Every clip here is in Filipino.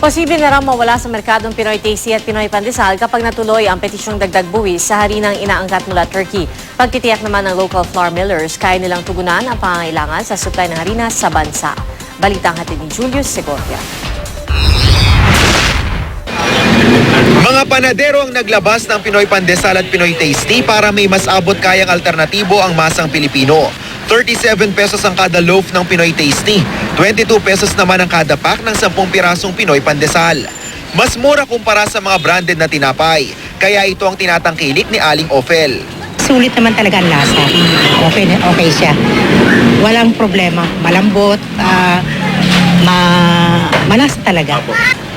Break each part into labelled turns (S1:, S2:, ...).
S1: Posible na raw mawala sa merkadong Pinoy Tasty at Pinoy Pandesal kapag natuloy ang petisyong dagdag buwis sa harinang inaangkat mula Turkey. Pagtitiyak naman ng local flour millers, kaya nilang tugunan ang pangangailangan sa supply ng harina sa bansa. Balitang hatid ni Julius Segovia.
S2: Mga panadero ang naglabas ng Pinoy Pandesal at Pinoy Tasty para may mas abot kayang alternatibo ang masang Pilipino. 37 pesos ang kada loaf ng Pinoy Tasty, 22 pesos naman ang kada pack ng 10 pirasong Pinoy Pandesal. Mas mura kumpara sa mga branded na tinapay, kaya ito ang tinatangkilik ni Aling Ofel.
S3: Sulit naman talaga ang lasa. Okay siya. Walang problema. Malambot, malasa talaga.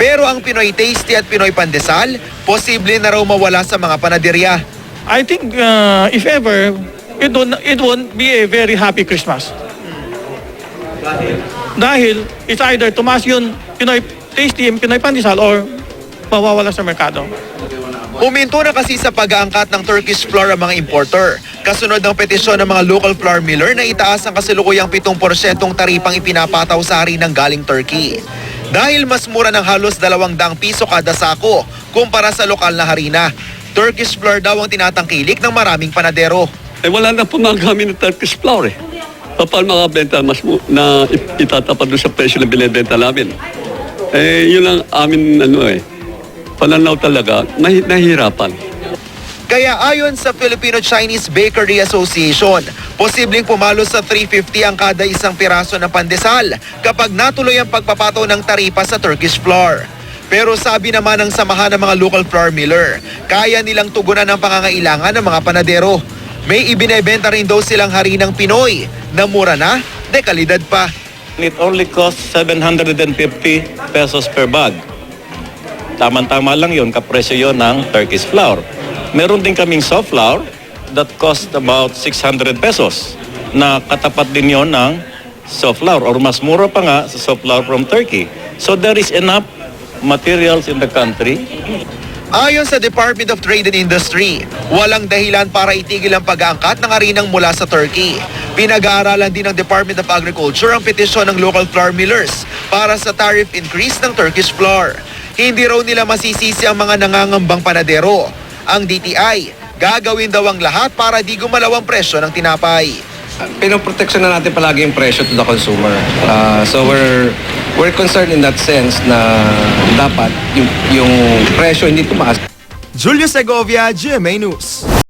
S2: Pero ang Pinoy Tasty at Pinoy Pandesal, posible na raw mawala sa mga panaderya.
S4: I think if ever, it won't be a very happy Christmas. Dahil it's either tumaas yun Pinoy Tasty and Pinoy Pandesal or mawawala sa merkado.
S2: Huminto na kasi sa pag-aangkat ng Turkish flour ang mga importer. Kasunod ng petisyon ng mga local flour miller na itaas ang kasalukuyang 7% taripang ipinapataw sa harinang galing Turkey. Dahil mas mura ng halos 200 piso kada sako kumpara sa lokal na harina. Turkish flour daw ang tinatangkilik ng maraming panadero.
S5: Wala na po magagamit ng Turkish flour eh. Paano makabenta mas na itatapat doon sa presyo na binibenta namin? Yun lang amin pananaw talaga, nahihirapan.
S2: Kaya ayon sa Filipino-Chinese Bakery Association, posibleng pumalo sa 350 ang kada isang piraso ng pandesal kapag natuloy ang pagpapataw ng taripa sa Turkish flour. Pero sabi naman ng samahan ng mga local flour miller, kaya nilang tugunan ang pangangailangan ng mga panadero. May ibinebenta rin daw silang harinang Pinoy na mura na, de kalidad pa.
S6: It only costs 750 pesos per bag. Tama-tama lang yun, kapresyo yun ng Turkish flour. Meron din kaming soft flour that cost about 600 pesos na katapat din yon ng soft flour or mas mura pa nga sa soft flour from Turkey. So there is enough materials in the country.
S2: Ayon sa Department of Trade and Industry, walang dahilan para itigil ang pag-aangkat ng harinang mula sa Turkey. Pinag-aaralan din ng Department of Agriculture ang petisyon ng local flour millers para sa tariff increase ng Turkish flour. Hindi raw nila masisisi ang mga nangangambang panadero. Ang DTI, gagawin daw ang lahat para di gumalaw ang presyo ng tinapay.
S7: Pinoproteksyon na natin palagi yung presyo to the consumer. So we're concerned in that sense na dapat yung presyo hindi tumaas.
S2: Julius Segovia, GMA News.